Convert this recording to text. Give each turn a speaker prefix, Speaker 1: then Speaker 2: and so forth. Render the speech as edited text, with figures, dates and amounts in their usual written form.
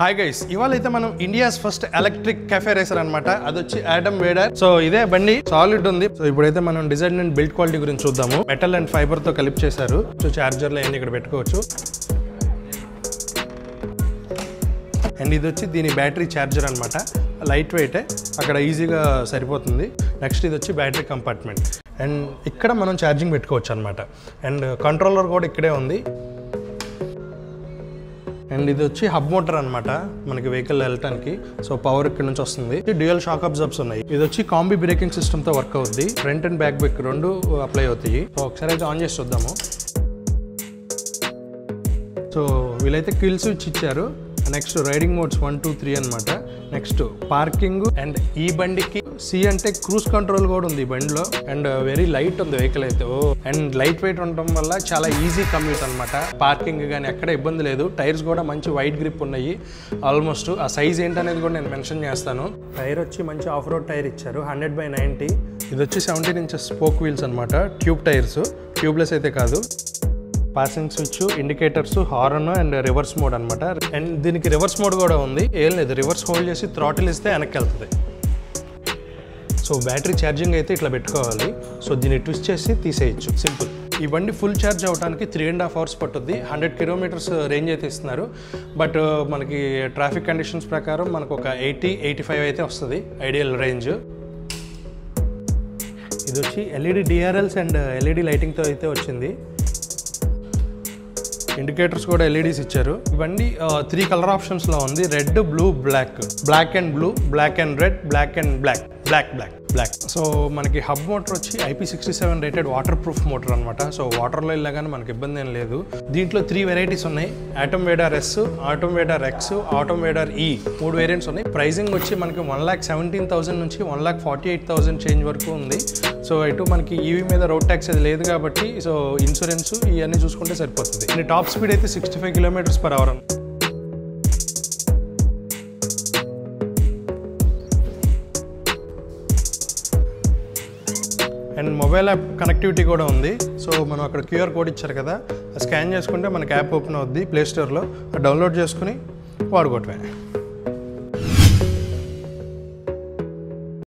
Speaker 1: Hi guys, ఇవాళ అయితే మనం India's first electric cafe racer అనమాట. అది వచ్చి ఆటమ్ వేడర్. సో ఇదే బండి సాలిడ్ ఉంది. సో ఇప్పుడైతే మనం డిజైన్ అండ్ బిల్డ్ క్వాలిటీ గురించి చూద్దాము. మెటల్ అండ్ ఫైబర్ తో కలిపి చేశారు. సో చార్జర్లు అన్ని ఇక్కడ పెట్టుకోవచ్చు. అండ్ ఇది వచ్చి దీని బ్యాటరీ ఛార్జర్ అనమాట. లైట్ వెయిటే, అక్కడ ఈజీగా సరిపోతుంది. నెక్స్ట్ ఇది వచ్చి బ్యాటరీ కంపార్ట్మెంట్. అండ్ ఇక్కడ మనం ఛార్జింగ్ పెట్టుకోవచ్చు అనమాట. అండ్ కంట్రోలర్ కూడా ఇక్కడే ఉంది. అండ్ ఇది వచ్చి హబ్ మోటార్ అనమాట, మనకి వెహికల్ వెళ్ళటానికి. సో పవర్ ఇక్కడ నుంచి వస్తుంది. డ్యూయల్ షాక్ అబ్జర్బ్స్ ఉన్నాయి. ఇది వచ్చి కాంబీ బ్రేకింగ్ సిస్టమ్ తో వర్క్ అవుద్ది. ఫ్రంట్ అండ్ బ్యాక్ బ్రేక్ రెండు అప్లై అవుతాయి. సో ఒకసారి అయితే ఆన్ చేసి చూద్దాము. సో వీళ్ళైతే కిల్ స్విచ్ ఇచ్చారు. నెక్స్ట్ రైడింగ్ మోడ్స్ 1, 2, 3 అనమాట. Next parking. అండ్ ఈ బండికి సి అంటే క్రూజ్ కంట్రోల్ కూడా ఉంది ఈ బండిలో. అండ్ వెరీ లైట్ ఉంది వెహికల్ అయితే. అండ్ లైట్ వెయిట్ ఉండటం వల్ల చాలా ఈజీ కమ్యూట్ అనమాట. పార్కింగ్ కానీ ఎక్కడ ఇబ్బంది లేదు. టైర్స్ కూడా మంచి వైడ్ గ్రిప్ ఉన్నాయి. ఆల్మోస్ట్ ఆ సైజ్ ఏంటనేది కూడా నేను మెన్షన్ చేస్తాను. టైర్ వచ్చి మంచి ఆఫ్ రోడ్ టైర్ ఇచ్చారు, 100/90. ఇది వచ్చి 17 ఇంచెస్ స్పోక్ వీల్స్ అనమాట. ట్యూబ్ టైర్స్, ట్యూబ్లెస్ అయితే కాదు. Passing switch, indicators, horn and reverse mode అనమాట. అండ్ దీనికి రివర్స్ మోడ్ కూడా ఉంది. ఏం లేదు, రివర్స్ హోల్డ్ చేసి థ్రాటిల్ ఇస్తే వెనక్కి వెళ్తుంది. సో బ్యాటరీ ఛార్జింగ్ అయితే ఇట్లా పెట్టుకోవాలి. సో దీన్ని ట్విస్ట్ చేసి తీసేయచ్చు, సింపుల్. ఈ బండి ఫుల్ ఛార్జ్ అవ్వడానికి 3.5 hours పట్టుద్ది. 100 kilometers రేంజ్ అయితే ఇస్తున్నారు. బట్ మనకి ట్రాఫిక్ కండిషన్స్ ప్రకారం మనకు ఒక 80-85 అయితే వస్తుంది ఐడియల్ రేంజ్. ఇది వచ్చి ఎల్ఈడి డిఆర్ఎల్స్ అండ్ ఎల్ఈడి లైటింగ్తో అయితే వచ్చింది. ఇండికేటర్స్ కూడా ఎల్ఈడీస్ ఇచ్చారు. బండి 3 కలర్ ఆప్షన్స్లో ఉంది. Red, blue, black. Black and blue, black and red, black and black, black black black. So మనకి హబ్ మోటార్ వచ్చి IP67 rated waterproof motor అనమాట. సో వాటర్లో వెళ్ళగానే మనకి ఇబ్బంది ఏం లేదు. దీంట్లో 3 వెరైటీస్ ఉన్నాయి. Atom వేడర్ S, atom వేడర్ X, atom వేడర్ E, 3 variants ఉన్నాయి. ప్రైజింగ్ వచ్చి మనకి 1,17,000 నుంచి 1,48,000 చేంజ్ వరకు ఉంది. సో ఇటు మనకి ఈవీ మీద రోడ్ ట్యాక్స్ అది లేదు కాబట్టి సో ఇన్సూరెన్స్ ఇవన్నీ చూసుకుంటే సరిపోతుంది. దీని టాప్ స్పీడ్ అయితే 65 km/h. And mobile app connectivity కూడా ఉంది. సో మనం అక్కడ QR కోడ్ ఇచ్చారు కదా, స్కాన్ చేసుకుంటే మనకి యాప్ ఓపెన్ అవుద్ది ప్లే స్టోర్లో. డౌన్లోడ్ చేసుకుని వాడుకోవటమే.